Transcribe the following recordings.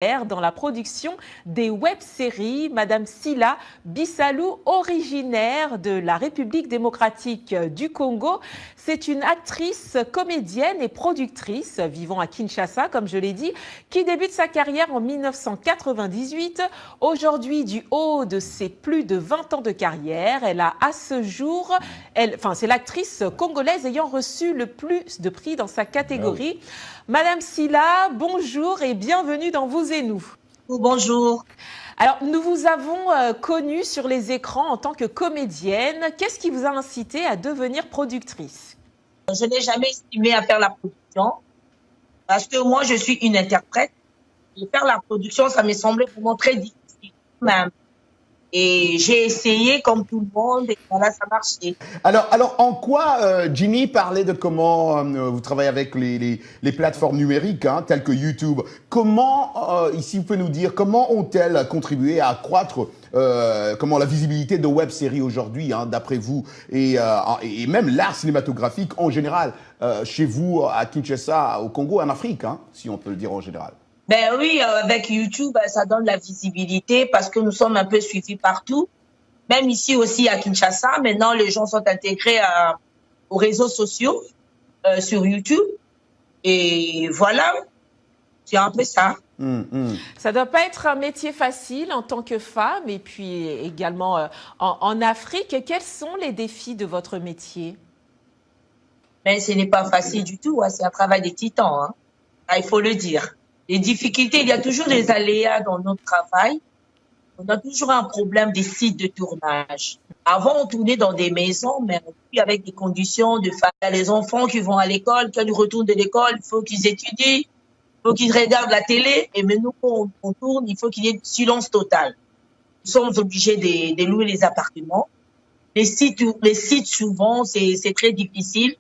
dans la production des web-séries. Madame Sila Bissalou, originaire de la République démocratique du Congo. C'est une actrice, comédienne et productrice vivant à Kinshasa, comme je l'ai dit, qui débute sa carrière en 1998. Aujourd'hui, du haut de ses plus de 20 ans de carrière, elle a à ce jour, c'est l'actrice congolaise ayant reçu le plus de prix dans sa catégorie. Madame Sila, bonjour et bienvenue dans Vous et nous. Bonjour. Alors, nous vous avons connue sur les écrans en tant que comédienne. Qu'est-ce qui vous a incité à devenir productrice? Je n'ai jamais estimé à faire la production parce que moi, je suis une interprète. Et faire la production, ça me semblait vraiment très difficile même. Et j'ai essayé comme tout le monde et voilà, ça marchait. Alors en quoi, Ginny parlait de comment vous travaillez avec les plateformes numériques, hein, telles que YouTube. Comment, ici, vous pouvez nous dire, comment ont-elles contribué à accroître la visibilité de web-séries aujourd'hui, hein, d'après vous, et même l'art cinématographique en général, chez vous, à Kinshasa, au Congo, en Afrique, hein, si on peut le dire en général? Ben oui, avec YouTube, ça donne la visibilité parce que nous sommes un peu suivis partout. Même ici aussi à Kinshasa, maintenant les gens sont intégrés aux réseaux sociaux sur YouTube. Et voilà, c'est un peu ça. Ça ne doit pas être un métier facile en tant que femme et puis également en Afrique. Quels sont les défis de votre métier? Mais ce n'est pas facile du tout, hein. C'est un travail de titan, hein. Ah, il faut le dire. Les difficultés, il y a toujours des aléas dans notre travail. On a toujours un problème des sites de tournage. Avant, on tournait dans des maisons, mais puis avec des conditions de faire les enfants qui vont à l'école, quand ils retournent de l'école, il faut qu'ils étudient, il faut qu'ils regardent la télé. Et maintenant, quand on tourne, il faut qu'il y ait silence total. Nous sommes obligés de louer les appartements. Les sites souvent, c'est très difficile.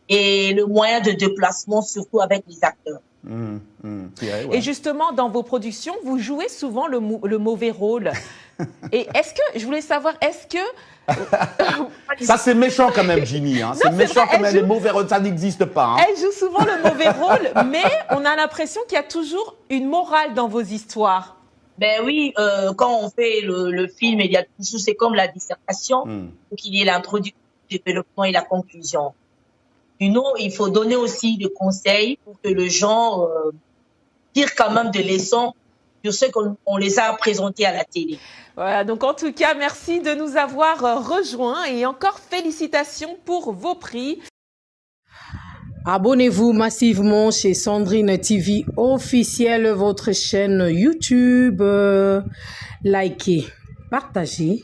Et le moyen de déplacement, surtout avec les acteurs. Ouais. Et justement, dans vos productions, vous jouez souvent le mauvais rôle. Et est-ce que, je voulais savoir, est-ce que... Ça, c'est méchant quand même, Ginny. Hein. C'est méchant quand même, les mauvais rôles, ça n'existe pas. Hein. Elle joue souvent le mauvais rôle, mais on a l'impression qu'il y a toujours une morale dans vos histoires. Ben oui, quand on fait le film, il y a toujours, c'est comme la dissertation, qu'il y ait l'introduction, le développement et la conclusion. Sinon, il faut donner aussi des conseils pour que les gens tirent quand même des leçons sur ce qu'on les a présentés à la télé. Voilà, donc en tout cas, merci de nous avoir rejoints et encore félicitations pour vos prix. Abonnez-vous massivement chez Sandrine TV officielle, votre chaîne YouTube. Likez, partagez,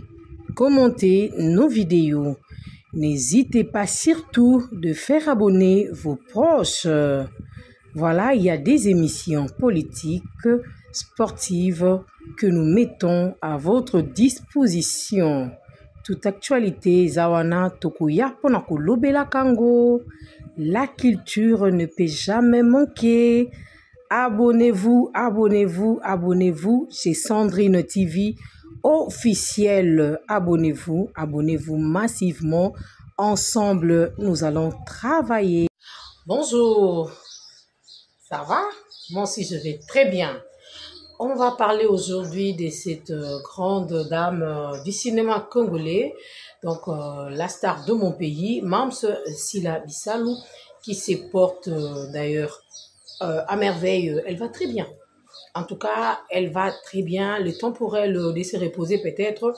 commentez nos vidéos. N'hésitez pas surtout de faire abonner vos proches. Voilà, il y a des émissions politiques, sportives que nous mettons à votre disposition. Toute actualité, Zawana Tokuya Ponakolobela Kango. La culture ne peut jamais manquer. Abonnez-vous, abonnez-vous, abonnez-vous chez Sandrine TV officielle. Abonnez-vous, abonnez-vous massivement. Ensemble, nous allons travailler. Bonjour, ça va? Moi aussi, je vais très bien. On va parler aujourd'hui de cette grande dame du cinéma congolais, donc la star de mon pays, Mams Sila Bissalou, qui se porte d'ailleurs à merveille. Elle va très bien. En tout cas, elle va très bien. Le temps pour elle de se reposer peut-être.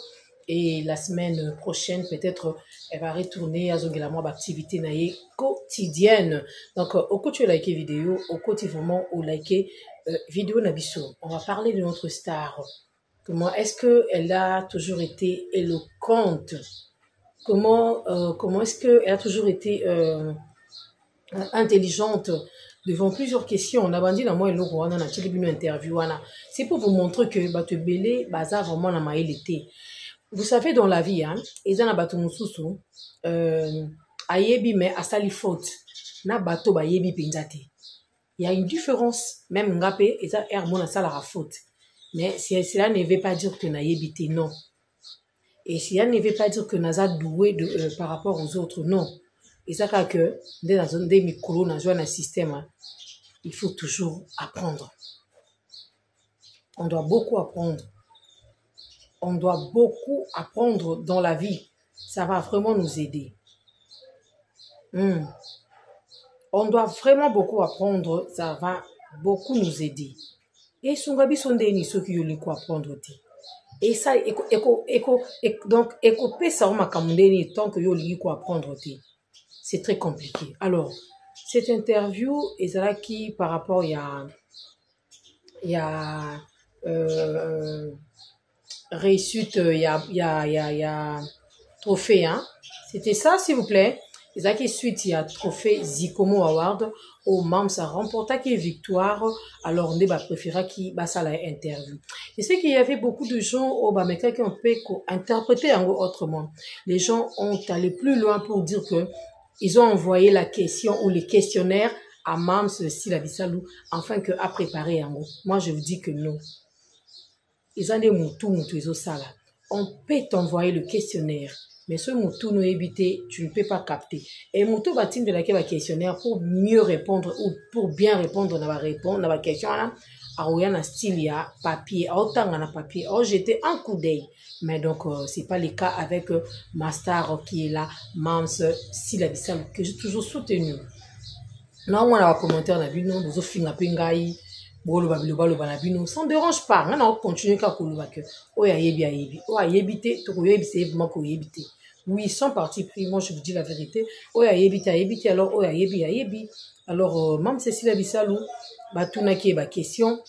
Et la semaine prochaine, peut-être, elle va retourner à son activité naïe quotidienne. Donc, au côté de liker vidéo, au côté vraiment au liker vidéo Nabiso. On va parler de notre star. Comment est-ce qu'elle a toujours été éloquente? Comment est-ce qu'elle a toujours été intelligente devant plusieurs questions? On a dit dans moi et l'autre, on a une interview. C'est pour vous montrer que Batebele, Baza vraiment na maïlité. Vous savez, dans la vie, hein, ils ont un bateau moussou, ayebi mais asali faute, na bateau ba yebi pinzate. Il y a une différence, même ngapé, et ça er mon asala la faute. Mais cela ne veut pas dire que na yebite, non. Et cela ne veut pas dire que naza doué par rapport aux autres, non. Et ça que dans un des micros, dans un système, il faut toujours apprendre. On doit beaucoup apprendre. On doit beaucoup apprendre dans la vie. Ça va vraiment nous aider. On doit vraiment beaucoup apprendre. Ça va beaucoup nous aider. Et Sungabi Sondeni, ceux qui ont quoi apprendre. Et ça, donc, ça tant que vous quoi apprendre. C'est très compliqué. Alors, cette interview, Ezalaki, par rapport, il y a réussite, il y a trophée, hein. C'était ça, s'il vous plaît. Ezalaki, suite, il y a trophée Zikomo Award, au Mams a remporté qui victoire, alors on a préféré qui ça la interview. Je sais qu'il y avait beaucoup de gens au Bameka qui ont pu interpréter autrement. Les gens ont allé plus loin pour dire que ils ont envoyé la question ou les questionnaires à Mams Sila Bisalou afin que à préparer en haut. Moi je vous dis que non. Ils ont des moutous ils ont ça là. On peut t'envoyer le questionnaire. Mais ce moutou nous éviter, tu ne peux pas capter. Et moutou va de la questionnaire pour mieux répondre ou pour bien répondre dans la question là. Alors il y a un style, il y a papier, autant on a papier. Oh j'étais un coup d'œil. Mais donc c'est pas le cas avec ma star qui est là, Mams Sila Bisalou que j'ai toujours soutenu. Non on a un commentaire on a vu nous nous finga pingai. Ça ne dérange pas. On a continué à couler. Oui, sans parti pris, moi je vous dis la vérité. Alors, même Cécile Bissalou, Batuna qui est question,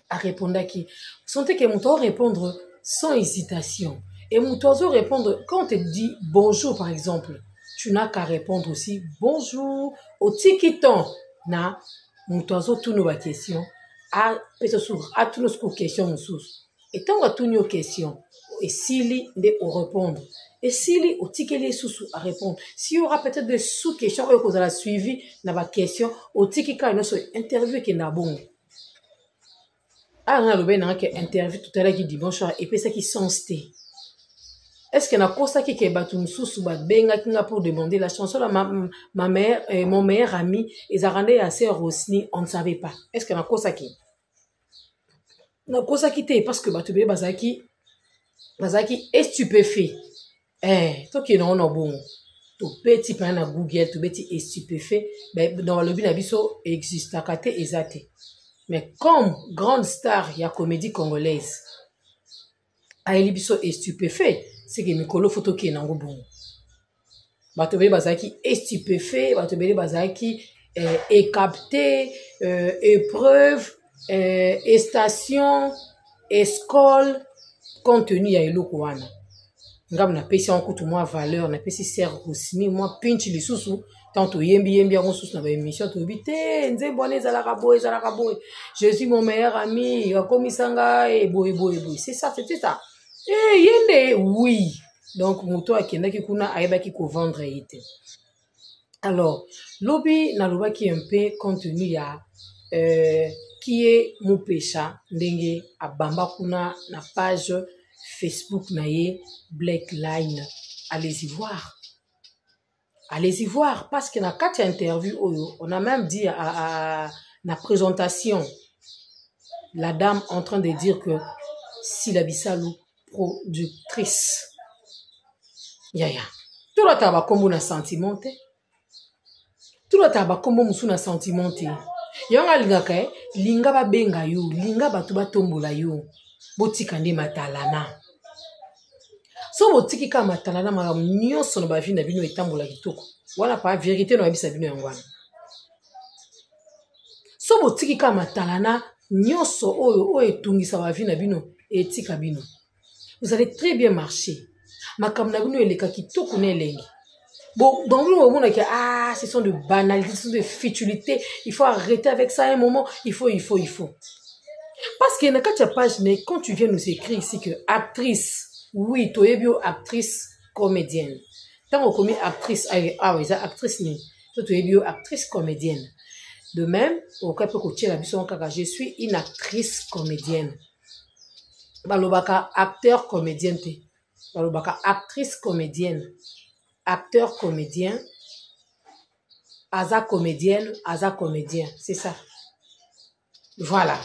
à répondre à qui. Vous sentez que mon répondre sans hésitation. Et mon oiseau répondre, quand on te dit bonjour par exemple, tu n'as qu'à répondre aussi bonjour au tikiton. Na, mon oiseau tourne nos questions. À tous nos questions, et tant que tous nos questions, et s'il est au répondre, et s'il est au ticket les sous à répondre, s'il y aura peut-être des sous-questions, que vous avez suivi dans la question, au ticket quand il y a une interview qui est bon. Ah, on a le interview tout à l'heure qui dit bonjour, et puis c'est qui sont sté. Est-ce qu'il y a un ça qui est battu sous benga qui pour demander la chanson là ma mère mon meilleur ami ils a rendu à sœur Rosny on ne savait pas. Est-ce qu'il y a un ça qui na cosa qui était parce que battu bazaki est stupéfait. Toi qui non bon. Tout petit pas na Google tout petit est stupéfait ben dans le bin abisso existe à côté exact. Mais comme grande star il y a comédie congolaise. Aeli biso est stupéfait. C'est que Mikolo photo qui est dans le bon. Batobé Bazaki est stupéfait, Batobé Bazaki est capté, épreuve, station, école, contenu à Elokouana. Ngam na pesi en coup moi valeur, na pesi ser aussi moi pinch les sous tantôt yembi on sous na émission to bité, nze bonne za la raboy. Je suis mon meilleur ami, komisanga et boy. C'est ça, c'était ça. Yende, oui. Donc, moto akenda ki kuna aeba ki ko vendre ite. Alors, lobby na loba ki un peu contenu ya qui est mon pécha ndenge abamba kuna na page Facebook na ye Black Line. Allez-y voir parce que na quatre interview on a même dit à la présentation la dame en train de dire que Sila Bisalou productrice. Yaya. Tout le temps, comme on a sentimenté. Tout le temps, comme on a sentimenté. Yanga lingaka, linga ba benga yo, linga ba tuba tombola yo. Botika nde matalana. So botiki ka matalana ma nyonso no ba vie na bino etambola kitoko. Wala pa vérité no abisa bino yangwana. So botiki ka matalana nyonso oyo etungisa ba vie na bino etika bino. Vous allez très bien marcher. Ma kamnabino eleka kitoko ne lengi. Bon, dans le moment où ce sont de banalités, ce sont de futilités, il faut arrêter avec ça à un moment, il faut. Parce qu'il y a une page, quand tu viens nous écrire ici que actrice, oui, tu es bio actrice comédienne. Tant qu'on commet actrice, actrice, tu es bio actrice comédienne. De même, au cas où je suis une actrice comédienne. Balobaka acteur comédienne te. Balobaka actrice comédienne. Acteur comédien. Aza comédienne, aza comédien. C'est ça. Voilà.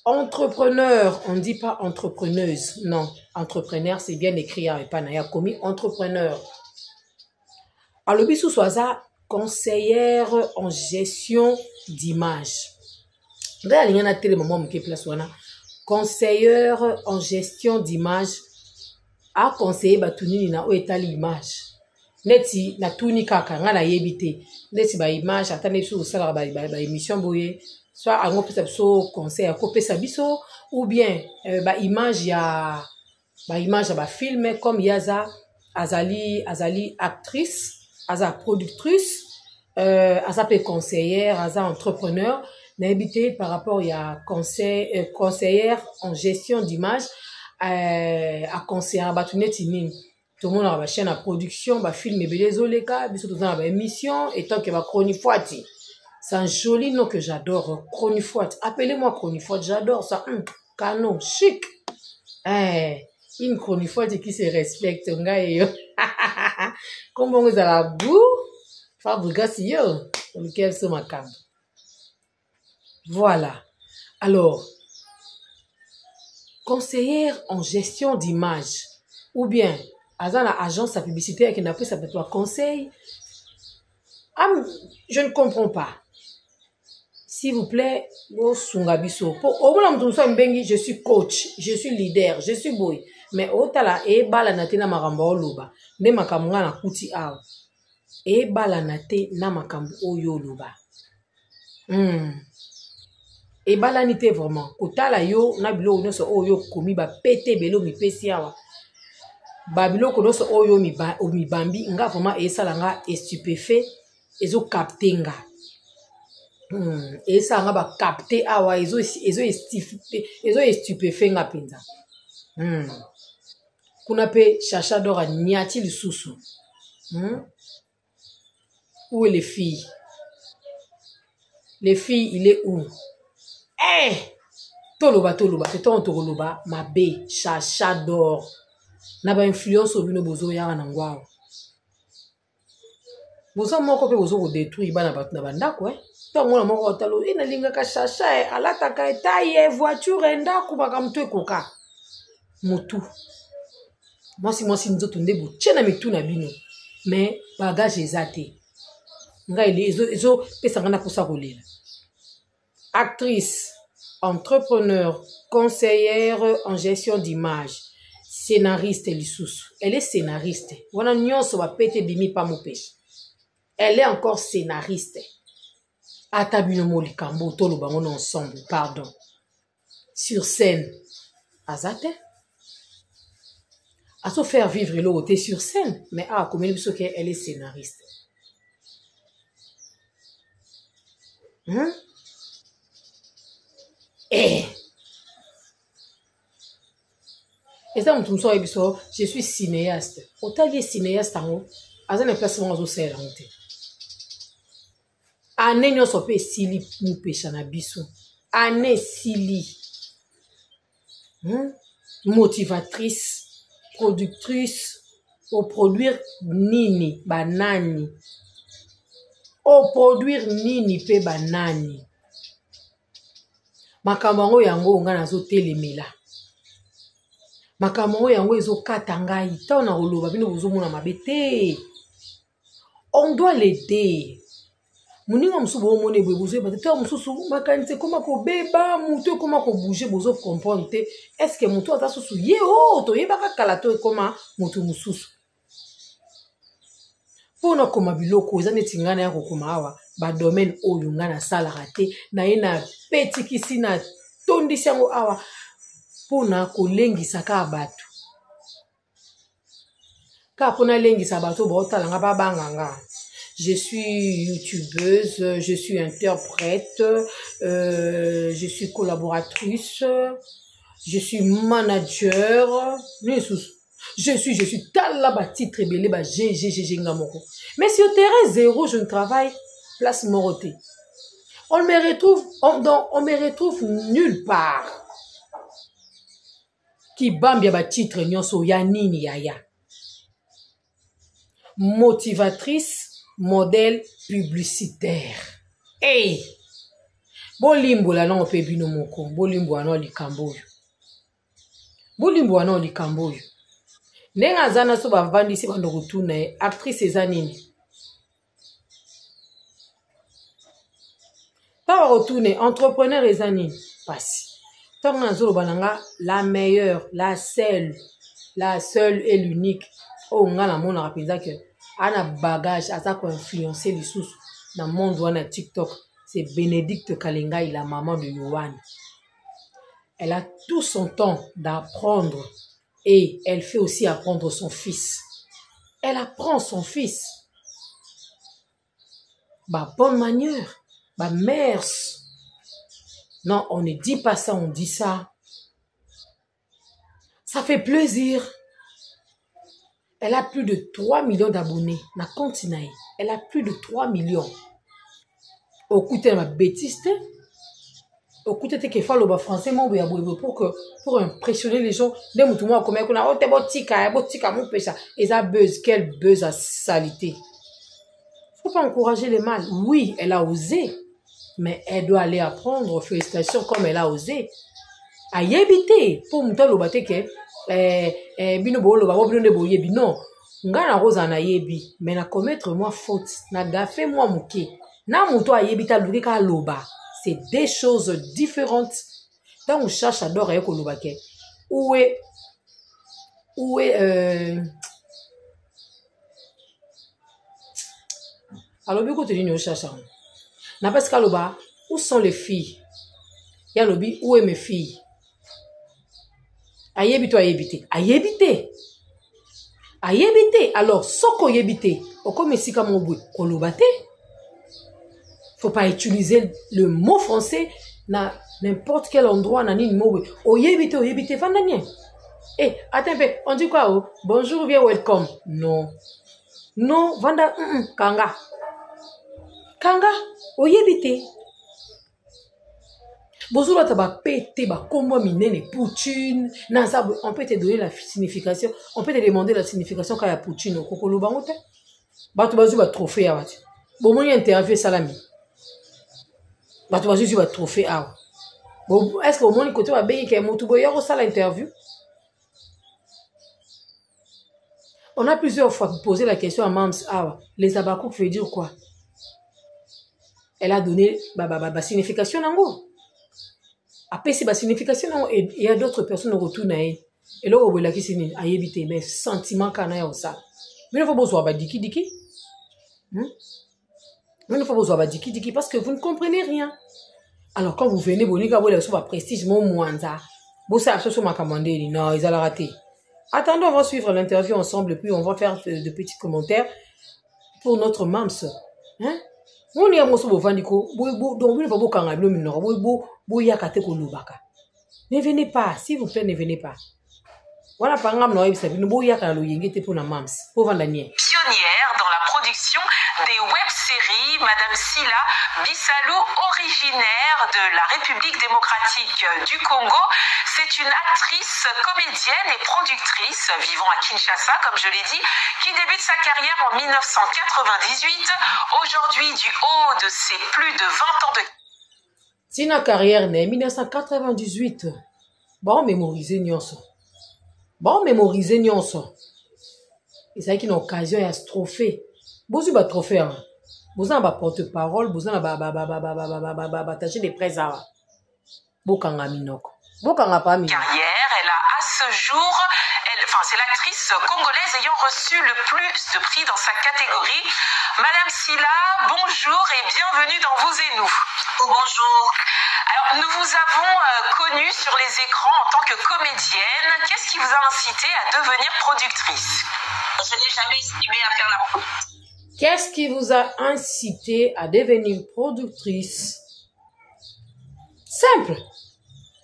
Entrepreneur, on ne dit pas entrepreneuse. Non, entrepreneur, c'est bien écrit avec Panaya commis entrepreneur. Alors, bisou soit conseillère en gestion d'image. Là, il y a un télé moment qui place conseillère en gestion d'image a conseillé batuni na o etali image. Neti na tuni kaka nga na yebite. Neti ba image atane biso sala ba émission boye. Soit ango pesa biso conseil a kopesa biso ou bien ba image ya ba film comme yaza azali actrice, aza productrice, aza pe conseillère, aza entrepreneur. Na habité par rapport à conseillère en gestion d'image à conseillère batune timine tout le monde a ba chaîne à production ba film et belezoleka biso tout dans ba émission et tant que ba chronifuati c'est un joli nom que j'adore chronifuati appelez-moi chronifuati j'adore ça canon chic une chronifuati qui se respecte ngayo comme on a la boue fabrication yo lequel c'est ma cam. Voilà. Alors, conseillère en gestion d'image ou bien azana agence à publicité qui n'a pas ça peut conseil. Je ne comprends pas. S'il vous plaît, au sungabiso. Au moins je suis coach, je suis leader, je suis boy. Mais au tala e bala nate na makambo oloba. Ne makambo na kuti aw. E bala nate na makambo oyo loba. Et balanité vraiment kotala yo na bilo nyonso oyo komi ba pété belo mi pesi awa babilo konoso oyo mi bambi nga vraiment esala nga stupéfait ezo capter nga esa nga ba capter awa ezo stupéfait nga penza kuna pe chacha dora niati lisusu où est les filles il est où? Toloba, c'est ton toloba, ma bé, chacha d'or. N'a pas influence au bino bozo ya na ngwao. Bozo moko pe bozo ko détruire bana batu na banda quoi. To mona moko talo ina linga ka chacha alata ka taille voiture enda kubaka mtu ekoka. Motu. Moi si nzoto ndebo tchena mitu na bino. Mais bagage ezate. Nga ezo pesa ngana posa kolela. Actrice, entrepreneur, conseillère en gestion d'image, scénariste Lissous. Elle est scénariste. Elle est encore scénariste. Ensemble, pardon. Sur scène. Azate. À se faire vivre l'autre sur scène. Mais comme elle est scénariste. Et ça, je suis cinéaste. Autant que cinéaste, à un placement aux océans. Année nous sommes sili nous pêchons na biso. Année sili. Motivatrice, productrice, au produire nini banani. Au produire nini pe banani. Makambo yango nga nazo telemela. Makambo yango ezo katanga ita na oloba bino bozomona mabete. On doit l'aider. Muninga musubo mone bozo ba te mususu makanite koma ko beba muto koma ko bouger bozo comprendre. Est-ce que muto ata susu ye to yeba ka kala to koma muto mususu. Pona koma biloko eza netingana ya kokoma awa ba domaine oyo ngana sala raté na ina petit kisi na tondisi yango awa pona kolengisa ka bato ka pona lengisa bato ba otalanga ba banganga. Je suis youtubeuse, je suis interprète, je suis collaboratrice, je suis manager, je suis talaba titre belé ba GG ngamoko. Mais sur terrain zéro, je ne travaille place Moroté. On me retrouve nulle part. Qui bambia ba titre nyonso ya nini yaya. Motivatrice, modèle publicitaire. Hey! Bolimbo la non pe bino moko. Bolimbo ano likambo. Bolimbo ano likambo. Nenga zana so bavandi si bando kutuna actrice ezanini. Pas retourner entrepreneur ezanini. Passe. Tant nazolo bananga la meilleure, la seule et l'unique. Oh nga na mona rapida que ana bagage asa ko influencer les sous dans le monde wana TikTok. C'est Bénédicte Kalengai, la maman de Yohan. Elle a tout son temps d'apprendre et elle fait aussi apprendre son fils. Elle apprend son fils. Bah, bonne manière, bah, mers. Non, on ne dit pas ça, on dit ça. Ça fait plaisir. Elle a plus de 3 millions d'abonnés. Na continue. Elle a plus de 3 millions. Écoutez ma bêtise. Écoutez que faut le français pour impressionner les gens. Des moutons comme on a oh botika mon pécha. Et ça buzz, quel buzz à salité. Faut pas encourager les mâles. Oui, elle a osé, mais elle doit aller apprendre. Félicitations comme elle a osé. À y habiter pour mouton le baté que bino bolo ba bino ne boyebi non. Ngana rosa na yebi, mais na commettre moi faute, na gafé moi muke. Na mouton a yebita lurika loba. C'est des choses différentes. Quand on cherche à adorer Kolobake, où est alors beaucoup de lignes cherche. N'a pas ce qu'aloba, où sont les filles? Il y a lobby, où est mes filles? Ayebito ayebite. Ayebite. Ayebite. Alors, soko yebite. Okome sika mobwe. Kolobate. Faut pas utiliser le mot français dans n'importe quel endroit dans une mot. Oyebite, vandanien. Eh, attends, on dit quoi? Oh? Bonjour, bien, welcome. Non. Non, vanda, kanga. Kanga, oyebite. Bonjour, là, t'as pété, bah, combo minene, poutine. On peut te donner la signification. On peut te demander la signification quand il y a poutine au kokolo bangote. Bah, tu vas jouer trophée, à bon, moi, il y a interview salami. Bah, tu vas juste un trophée. Bon, est-ce que au moins, côté, il y a un ça l'interview? On a plusieurs fois posé la question à Mams. Les abakouk veut dire quoi? Elle a donné la signification nango. Après, c'est la signification et il y a d'autres personnes qui retournent. Et là, on voit qui c'est ayébité, mais sentiment qu'on a ça. Mais il faut besoin de diki. Mais il faut besoin de diki parce que vous ne comprenez rien. Alors, quand vous venez, vous avez sur prestige, mon mouanza. Vous savez, ce ma commandé, non, ils ont raté. Attendons, on va suivre l'interview ensemble, puis on va faire de petits commentaires pour notre Mams. Hein? On y a mon sobo vandiko, donc vous ne pouvez pas ne venez pas, s'il vous plaît, ne venez pas. Voilà, par exemple, pionnière dans la production des web-séries, Madame Sila Bissalou, originaire de la République démocratique du Congo. C'est une actrice, comédienne et productrice vivant à Kinshasa, comme je l'ai dit, qui débute sa carrière en 1998. Aujourd'hui, du haut de ses plus de 20 ans de... Tina carrière née 1998. Bon, mémoriser nyonso. Et ça qui une occasion à se trophée. Vous avez un trophée. Vous avez un porte-parole, vous avez un tâche de presse. Vous avez un carrière, elle a à ce jour, c'est l'actrice congolaise ayant reçu le plus de prix dans sa catégorie. Madame Sila, bonjour et bienvenue dans Vous et Nous. Oh, bonjour. Alors, nous vous avons connu sur les écrans en tant que comédienne. Qu'est-ce qui vous a incité à devenir productrice? Je n'ai jamais estimé à faire la production. Qu'est-ce qui vous a incité à devenir productrice? Simple.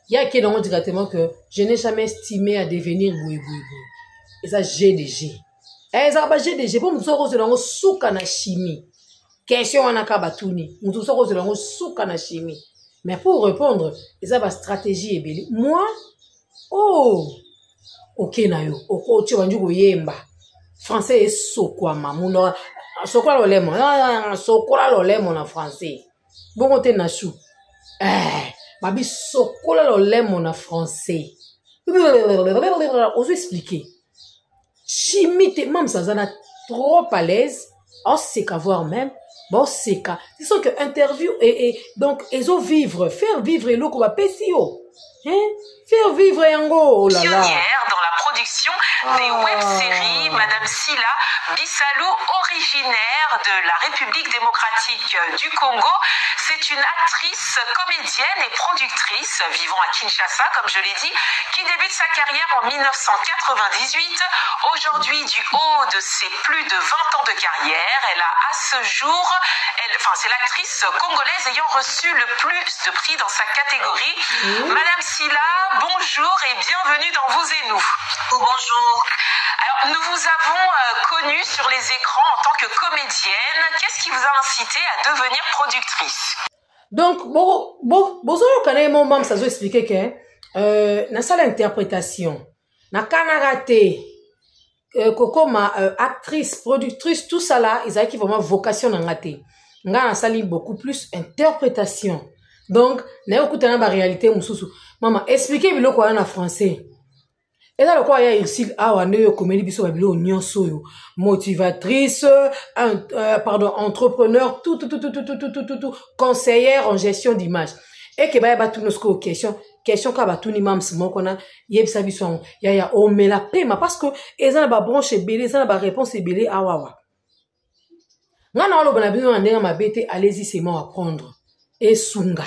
Il y a qui dit directement que je n'ai jamais estimé à devenir boui. Et ça, GDG. Et ça, GDG. Pour nous sortir de souka na chimie. Question en akabatuni. Nous sortir de souka na chimie. Mais pour répondre, ça va stratégie et belle. Moi, ok nayo. Ok, tu vas dire yemba. Français est sokwa mamuno. Sokwa l'olemo. Sokwa l'olemo en français. Bon, on te na chou. Babi sokola lo lemo na français. Ose expliquer. Chimite, même ça en a trop à l'aise. On sait qu'à voir même. Bon, c'est qu'à. C'est sûr que interview et donc, ils ont vivre, faire vivre et l'eau qu'on va pécio. Hein? Faire vivre et en oh là là. Pionnière dans la production des web-séries, Madame Sila Bissalou, originaire de la République démocratique du Congo. C'est une actrice, comédienne et productrice vivant à Kinshasa, comme je l'ai dit, qui débute sa carrière en 1998. Aujourd'hui, du haut de ses plus de 20 ans de carrière, elle a à ce jour, c'est l'actrice congolaise ayant reçu le plus de prix dans sa catégorie. Madame Sila, bonjour et bienvenue dans Vous et Nous. Bonjour. Alors, nous vous avons connu sur les écrans en tant que comédienne. Qu'est-ce qui vous a incité à devenir productrice? Donc, vous avez mon maman, ça vous expliquer que, dans sa interprétation, na kanagate, Coco, ma actrice, productrice, tout ça là, ils avaient vraiment vocation dans la tête. Nga ça lit beaucoup plus interprétation. Donc, n'a écouté la réalité mususu. Maman, expliquez bilo quoi en français. Et là le quoi il y a ici ne comédie biso babilo nyonso motivatrice, entrepreneur, tout conseillère en gestion d'image. Et que ba tout nos question ka ba tout ni mam simon kona yebisa biso ya o me la pema parce que ezana ba branche belé, ezana ba réponse belé awawa. Nga na lo bana bino ndenge mabete, allez-y c'est moi apprendre. Et sunga.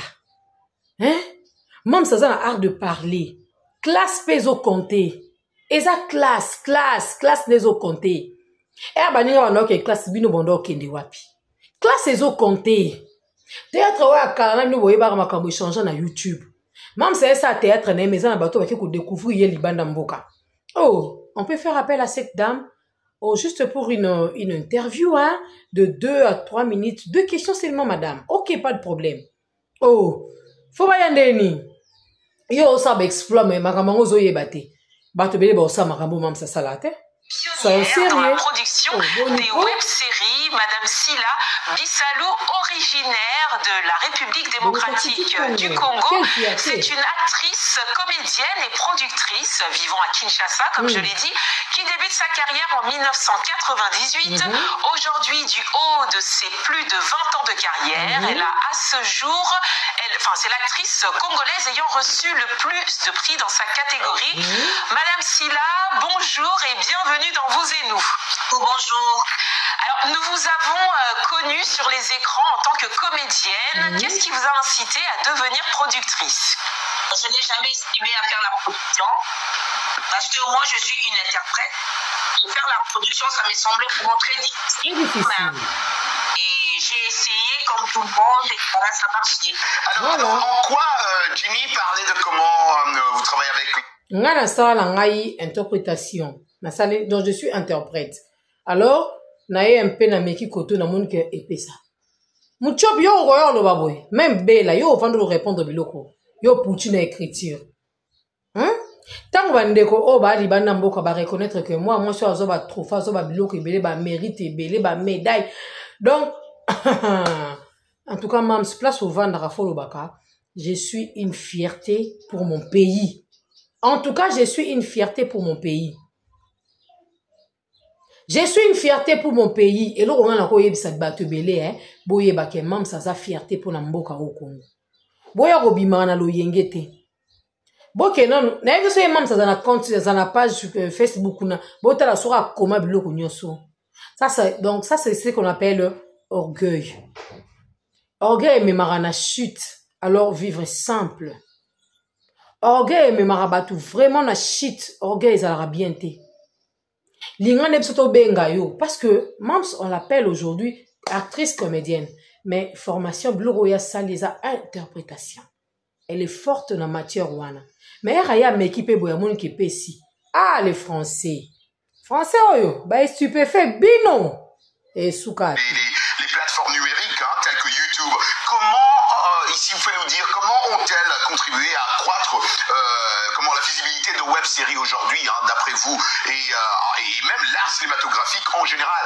Hein? Mam ça a art de parler. Classe peso compté. Eza classe des eaux compté. Et baninga banoke classe bino bondo kende wapi. Classe ezo compté. Théâtre wa kala no boye ba makambo changer na YouTube. Mam c'est ça théâtre na maison na bato ba ki ko découvrir ye libanda mboka. Oh, on peut faire appel à cette dame. Oh, juste pour une interview, hein, de 2 à 3 minutes. 2 questions seulement, madame. Ok, pas de problème. Oh, faut pas y aller. Yo, ça m'explose, mais ma maman ozo yebate. Bato bele ba ça makambo mam ça salate. Pionnière dans la production des web-séries, Madame Sila Bissalou, originaire de la République démocratique du Congo. C'est une actrice, comédienne et productrice vivant à Kinshasa, comme je l'ai dit, qui débute sa carrière en 1998. Aujourd'hui, du haut de ses plus de 20 ans de carrière, elle a à ce jour, c'est l'actrice congolaise ayant reçu le plus de prix dans sa catégorie. Madame Sila, bonjour et bienvenue dans Vous et Nous. Bonjour. Alors, nous vous avons connu sur les écrans en tant que comédienne. Qu'est-ce qui vous a incité à devenir productrice? Je n'ai jamais estimé à faire la production parce que moi, je suis une interprète. Et faire la production, ça me semblait vraiment très difficile. Et j'ai essayé comme tout le monde et voilà, ça marchait. Alors, en quoi Ginny parlait de comment vous travaillez avec lui? Nga ça la ngai interprétation. Donc je suis interprète. Alors, nae un peu na meki koto na mon que epesa. Muchop yo royo lo baboy. Même bela yo vendre répondre biloko. Yo pouti na écriture. Hein? Tant bandeko o ba li bana mboka ba reconnaître que moi je suis ba trophée zo ba biloko belé ba mérite belé ba médaille. Donc en tout cas mam place au vendre folo baka, je suis une fierté pour mon pays. En tout cas, je suis une fierté pour mon pays. Je suis une fierté pour mon pays. Et là, on a encore eu cette batte belé, hein. Boye baké mam sa fierté pour namboka au Congo. Boya robima na lo yengete. Boke non, na yeso ye mam sa na compte, sa na page sur Facebook na. Bota la sora koma biloko nyonso. Donc ça c'est ce qu'on appelle orgueil. Orgueil mais marana chute. Alors vivre simple. Orgueil mais marabatu vraiment na shit. Orgueil ça la bien té. L'ingane psoto benga yo parce que Mams on l'appelle aujourd'hui actrice comédienne mais formation bloroya saliza interprétation. Elle est forte dans matière wana. Mais raya m'équipe boyamon qui pesi. Ah les français. Français oyo ba stupéfait bino et souka. Les plateformes numériques hein, telles que YouTube. Comment ici vous pouvez nous dire comment ont-elles contribué à accroître comment la visibilité de web-séries aujourd'hui, hein, d'après vous, et même l'art cinématographique en général,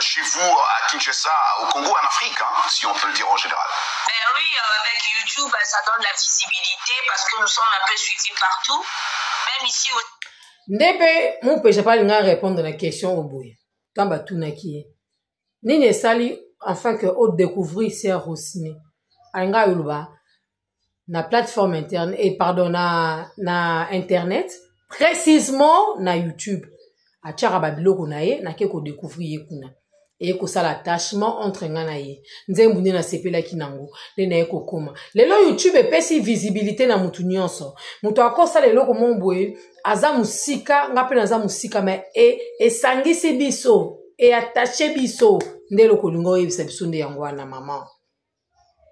chez vous, à Kinshasa, au Congo, en Afrique, hein, si on peut le dire en général? Ben oui, avec YouTube, ça donne la visibilité parce que nous sommes un peu suivis partout, même ici au... Ndebe, mon péché pas répondre à la question au bout. Tamba tunaki. Nini sali, enfin que au découvrir c'est Rosny. Anga yuluba. Na plateforme internet, et pardon, na internet, précisément na YouTube. A tchara babilo na ye, na keko découvrir ye kuna. Et ko sala attachement entre nga na ye. Nzembu na sepela kinango. Le na eko koma. Lelo YouTube epesi visibilité na mutu nyonso. Mutu akosa lelo ko mombwe, aza musika, nga pe naza musika, mais e sangisi biso, e attaché biso. Ndelo ko lingo yebisa biso nde yango wana maman.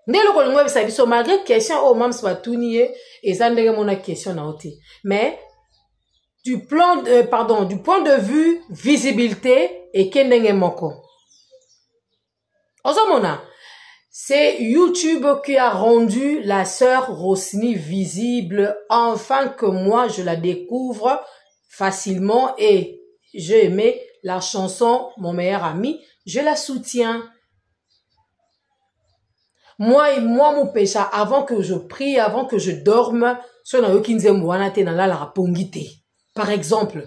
Ndelo ko lingo yebisa biso, malgré question o mams batuni ye, eza ndenge mona question na oti. Mais du point de vue visibilité et kendenge moko. Ozomona, c'est YouTube qui a rendu la sœur Rosny visible, enfin que moi je la découvre facilement et j'ai aimé la chanson Mon meilleur ami, je la soutiens. Moi, mon péché, avant que je prie, avant que je dorme, par exemple.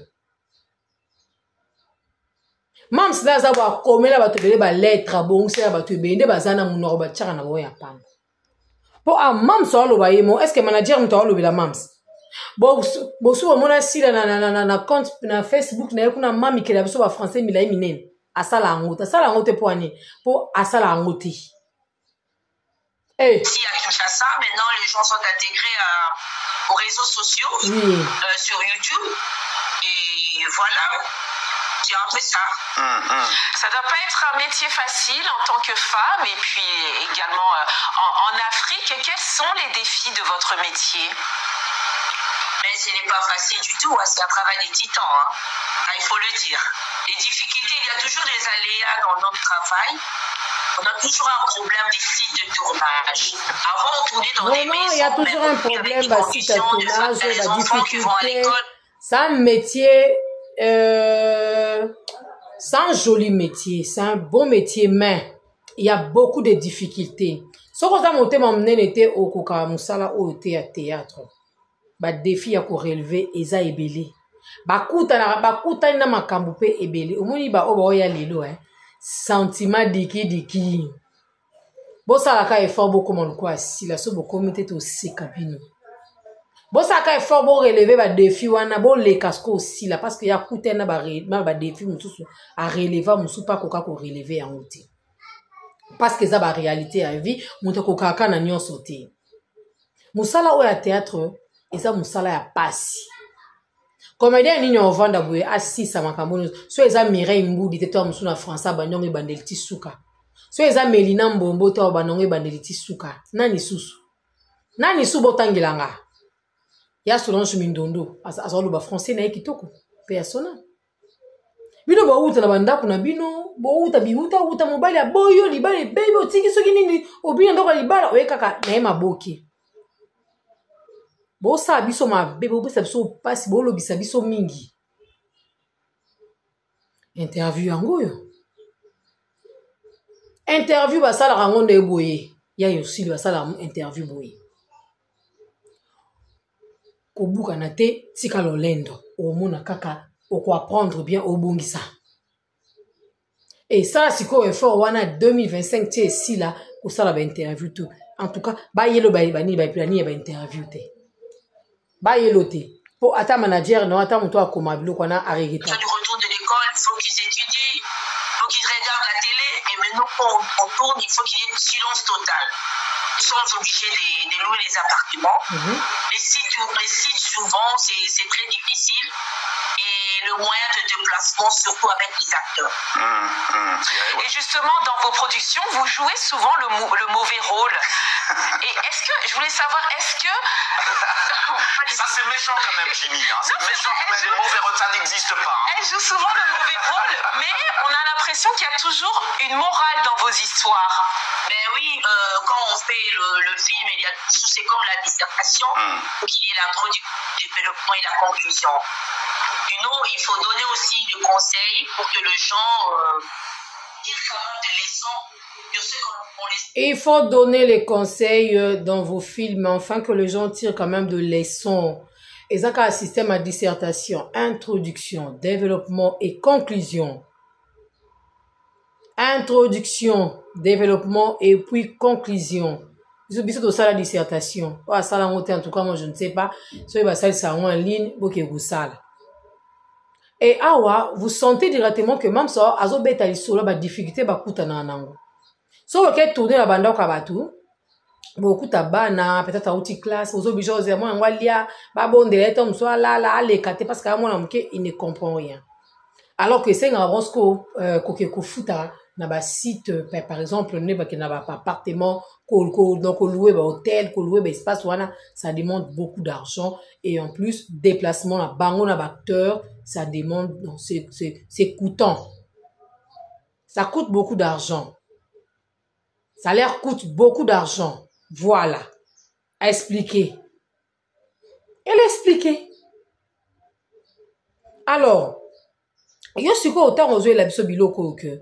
Mam sila za ba komela ba tobele ba lettre bon c'est ba tobende ba zana munoro ba tchaka na bo ya pamba. Po a mam so lo ba yemo, est-ce que manager mto lo bila mams? Bo so mona sila na compte na Facebook na kuna mami kela biso ba français milai minene. Asala ngote po ani, po asala ngote. Eh, ici à Kinshasa, maintenant les gens sont intégrés aux réseaux sociaux, oui. Sur YouTube et voilà. C'est un peu ça. Ça doit pas être un métier facile en tant que femme et puis également en Afrique. Quels sont les défis de votre métier? Mais ce n'est pas facile du tout, c'est un travail des titans, hein. Il faut le dire. Les difficultés, il y a toujours des aléas dans notre travail. On a toujours un problème des sites de tournage. Avant, on tournait dans des maisons. Il y a toujours un problème de site de tournage, la difficulté. C'est un métier... c'est un joli métier, c'est un bon métier, mais il y a beaucoup de difficultés. Ce que j'ai monté mon était au Kokamusala au théâtre. Ba défi à ko relever eza ebele. Ba kuta na makambu pe ebele. Omoni ba oba oya lelo sentiment diki. Bo sala ka effort beaucoup mon quoi si la so bo comité to sekabino. Bon ça ka effort bon relever ba défi wana bon les casco aussi là parce que ya coûté na ba défi mususu a relever musu pas koka ko relever en outil parce que ça ba réalité à vie muto koka kana nyonso te musala o ya théâtre et ça musala ya passe comédien ni on vanda boye assisa makambo so eza Mireille Mbudi te to musu na français banyonge bandeliti suka so eza Melina Mbombo to banonge bandeliti suka nani su botangilanga ya Solange Mindondo azalo ba français na ekitoko persona bino ba uta na banda kuna bino bo uta mobali ya boyo libale bebe otiki soki nini obina ndoko libala oyekaka na ema boki bo sa biso ma bebe bo sa biso pasi bo lobisa biso mingi interview ba sala rango de boye ya yosi ba sala interview boye kobuka na te tika lolendo omona kaka oko apprendre bien obongisa et ça siko effort wana 2025 tie si là ko sala ba interview tout en tout cas ba yelo ba bani ba plani ba interview te ba yelo te po ata manager no ata muto akoma biloko na arrêter du retour de l'école, il faut qu'ils étudient, il faut qu'ils regardent la télé et maintenant on tourne, il faut qu'il y ait un silence total. Nous sommes obligés de louer les appartements. Les sites souvent, c'est très difficile. et le moyen de déplacement, surtout avec les acteurs. Et justement, dans vos productions, vous jouez souvent le mauvais rôle. Et est-ce que, je voulais savoir, est-ce que... Ça c'est méchant quand même, Jimmy. Hein. C'est méchant quand même, le mauvais rôle, ça n'existe pas. Hein. Elle joue souvent le mauvais rôle, mais on a l'impression qu'il y a toujours une morale dans vos histoires. Ben oui, quand on fait le film, il y a toujours, c'est comme la dissertation, qui est l'introduction, le développement et la conclusion. Sinon, il faut donner aussi des conseils pour que les gens tirent quand même des leçons sur ce qu'on les... Il faut donner les conseils dans vos films, afin que les gens tirent quand même de leçons. Et ça, un système à dissertation, introduction, développement et conclusion. Introduction, développement et puis conclusion. Vous avez de ça la dissertation. Ça la en tout cas, moi je ne sais pas. Soit ça en ligne, vous ça. Et awa, vous sentez directement que même ça, azo beta isola ba difficulté ba kuta na nango. So ok tourner la banda kwa batu. Beaucoup tabana, peut-être à outil classe, aux obligés aux moi on va lire, ba bon de l'être soit là les caté parce qu'à moi il ne comprend rien. Alors que c'est un avance ko futa na ba site par exemple ne ba que na ba appartement donc louer ba hôtel, louer ba espace wana, ça demande beaucoup d'argent et en plus déplacement la bango na ba acteur, ça demande donc c'est coûtant. Ça coûte beaucoup d'argent. Ça leur coûte beaucoup d'argent. Voilà. À expliquer. Elle expliquait. Alors, je suis autant aux yeux la que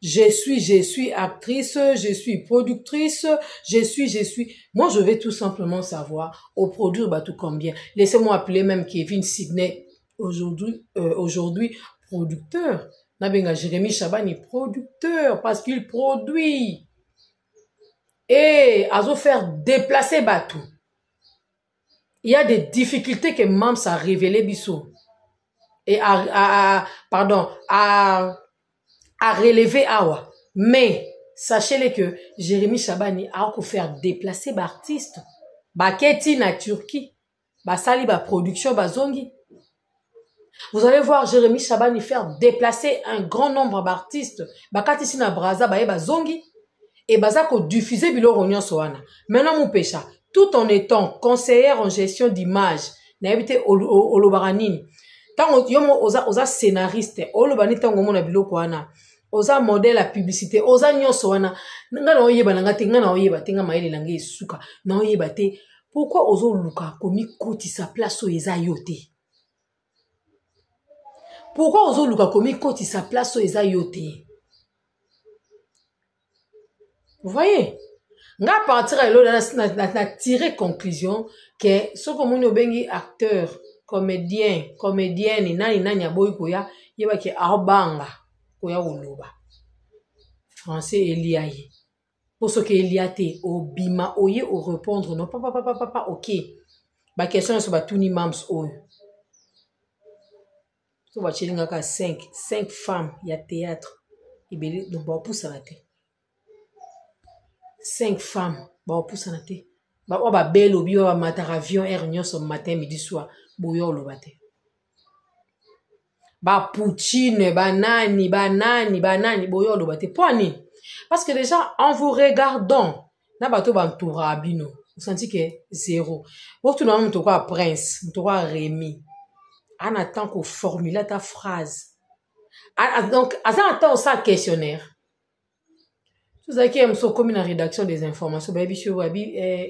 je suis actrice, je suis productrice, je suis. Moi, je vais tout simplement savoir au produire tout combien. Laissez-moi appeler même Kevin Sidney aujourd'hui producteur. Nabenga Jérémy Chabani producteur parce qu'il produit. Et à se faire déplacer bateau. Il y a des difficultés que Mams a révélé Bissot. Et à relever Awa. Mais, sachez-le que Jérémy Chabani a pu faire déplacer l'artiste. Baketi na Turquie. Basali ba production bazongi. Vous allez voir Jérémy Chabani faire déplacer un grand nombre d'artistes. Bakati si na Braza bazongi. Et bazako diffuser bilo ronyon soana. Maintenant mon pécha, tout en étant conseillère en gestion d'image, n'habité olobaranine. Tant yomo oza scénariste, olobani tango mona bilo koana. Oza modèle à publicité, oza nyon soana. Nga na oyeba nga te nga na oyeba te nga maele langue suka. Na oyeba te. Pourquoi ozo luka komi koti sa place o eza yote? Pourquoi ozo luka komi koti sa place o eza yote? Vous voyez? Nga partir à l'eau, na tiré conclusion que ce que mon bengi acteur, comédienne, nani aboy koya, yeba ke arbanga koya oloba. Français eliaye. Pour ce que eliate obima oye au répondre non papa OK. Ba question sur ba tuni mams o. So ba chilinga ka 5 femmes ya théâtre. Ibeli donc ba pousse la tête. 5 femmes, bah pour ça naté. Bah belle obi ba matin avion air nyonso matin midi soir boyo lo bate. Ba poutine ba nani boyo lo bate. Pourquoi? Parce que déjà en vous regardant na bato ba ntoura bino, vous sentez que zéro. Pour tout le monde quoi prince, toi Rémi. En attend qu'on formule ta phrase. Donc en attend ça questionnaire. Tout ça qui est comme une rédaction des informations.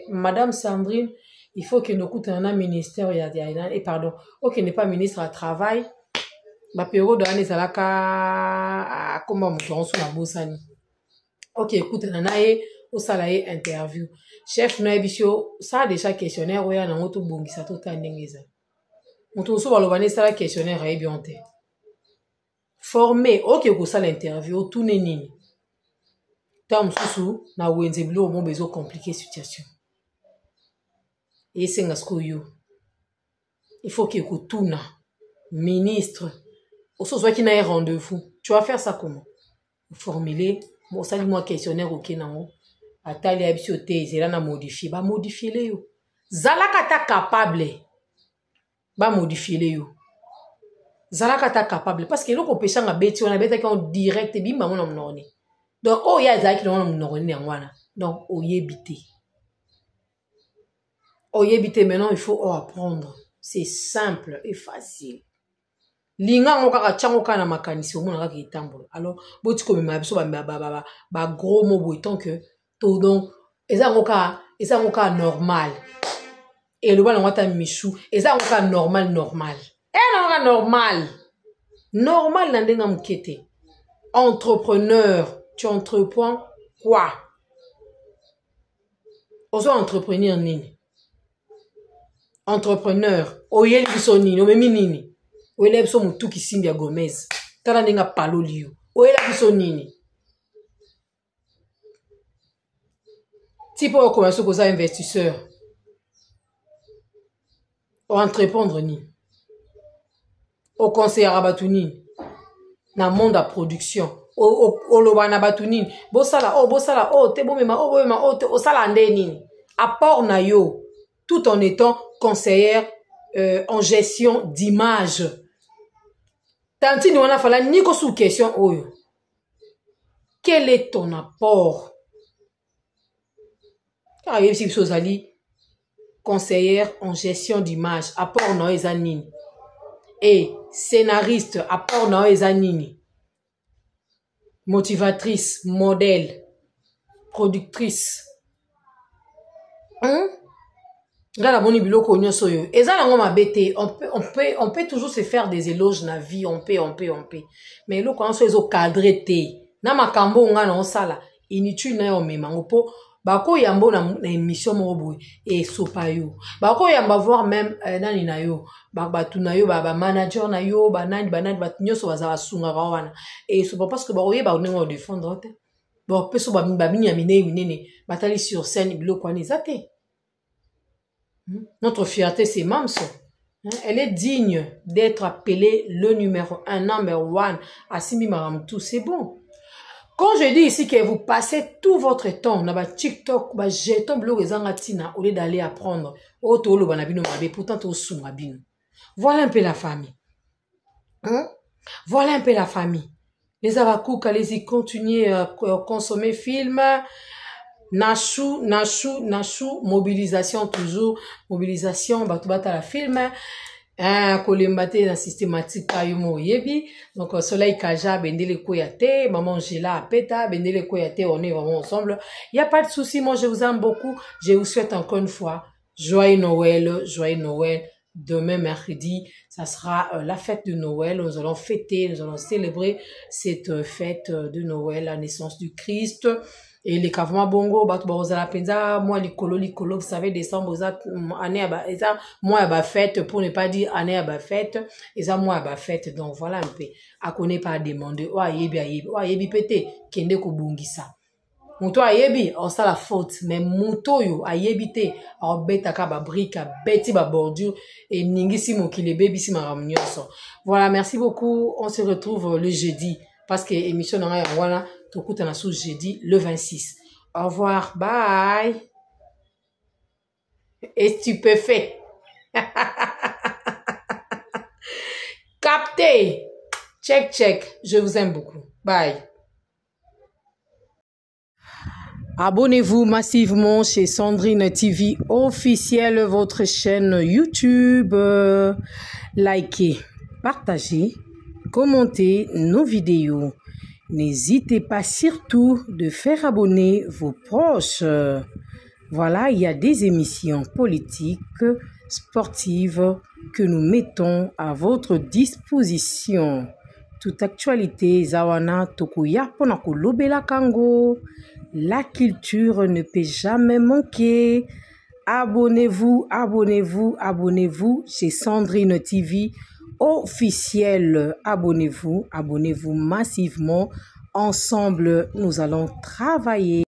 Madame Sandrine, il faut que nous coûte un ministère et pardon, ok n'est pas ministre à travail. Ma période de l'année salaka comment on sur la boussani. Ok écoute nanae au salarié interview. Chef naibisho ça déjà questionnaire oya na moto bongi ça tout ndengeza. Moto so balobane ça questionnaire et bien té. Formé ok ko ça l'interview tout nini. Tam susu na wenze bilo mo bezo compliquer situation. Et c'est ngasko yo. Il faut que tuna ministre au soit qui n'a rendez-vous. Tu vas faire ça comment? Formuler bon ça moi questionnaire OK nango. Atali absioté zela na modifier ba modifier le yo. Zalaka ta capable ba modifier le yo. zalaka ta capable parce que loko peshanga beti on a beta en direct bimba mona mnoni donc oh ya zaki non mnoni ngwana donc oyebité maintenant il faut apprendre c'est simple et facile linga ngoka ka chango kana makanisi omona ka kitambola alors boti ko mema biso ba gros mot boiton que to donc eza ngoka normal et le bana ngata michou eza ngoka normal normal na ndenga mukete entrepreneur tu entreprends quoi ozo entrepreneur nini entrepreneur oyeli biso nini omemi nini oyeli biso mutu kisimbi ya Gomez tala ndenga palolio oyeli biso nini tipo okomanso koza investisseur o entreprendre nini au conseiller à Batounine na monde à production au lobana Batounine bosala te bomema o sala ndenini apport na yo tout en étant conseillère en gestion d'image tantini wana fala niko sous question oyo quel est ton apport car yebisi biso zali conseillère en gestion d'image apport na ezanini et scénariste apport na ezanini motivatrice modèle productrice ngala boni biloko nyonso yo ezana ngoma bete on peut toujours se faire des éloges na vie on peut mais eloko anso ezo cadrer te na makambo ngana osala inutile na yo memango po bako yambo na émission moko boy et sopa yo bako yamba voir même nani na yo batu na yo ba manager na yo banani bat nyoso baza sunga wana et sopa parce que bako yeba onengo défendre te bon peso ba minya minene batali sur scène biloko ani zate. Notre fierté c'est Mamso, elle est digne d'être appelée le numéro 1 number 1 à Simi Maramtou, c'est bon. Quand je dis ici que vous passez tout votre temps na ba TikTok, ba jeton blog ezangatina au lieu d'aller apprendre auto lo banabino mabe pourtant to sumabino. Voilà un peu la famille. Voilà un peu la famille. Les Avakouka, allez-y continuer à consommer film. Nachou, mobilisation toujours, mobilisation, batubata la film. Kolembate na systématique kayumo yebi donc Soleil Kaja bendele koyate maman Gila Peta bendele koyate on est vraiment ensemble il y a pas de souci moi je vous aime beaucoup je vous souhaite encore une fois joyeux Noël demain mercredi ça sera la fête de Noël nous allons fêter nous allons célébrer cette fête de Noël la naissance du Christ. Et les kavma bongo batu barozala penza moi likolo vous savez décembre za année aba eza moi ba fête pour ne pas dire année aba fête eza moi ba fête donc voilà un peu a connaît pas demander o ayebi pété kende ko bungisa muto ayebi on ça la faute mais muto yo ayebi te o beta ka ba brique beti ba bordure et ningisi mokile baby si maramnyoso. Voilà, merci beaucoup, on se retrouve le jeudi parce que émission na voilà tout na sous jeudi le 26. Au revoir, bye. Et tu peux faire. Capté. Check. Je vous aime beaucoup. Bye. Abonnez-vous massivement chez Sandrine TV officielle, votre chaîne YouTube. Likez, partagez, commentez nos vidéos. N'hésitez pas surtout de faire abonner vos proches. Voilà, il y a des émissions politiques, sportives que nous mettons à votre disposition. Toute actualité, Zawana Tokuya Ponako Lobela Kango. La culture ne peut jamais manquer. Abonnez-vous chez Sandrine TV officielle. Abonnez-vous massivement. Ensemble, nous allons travailler.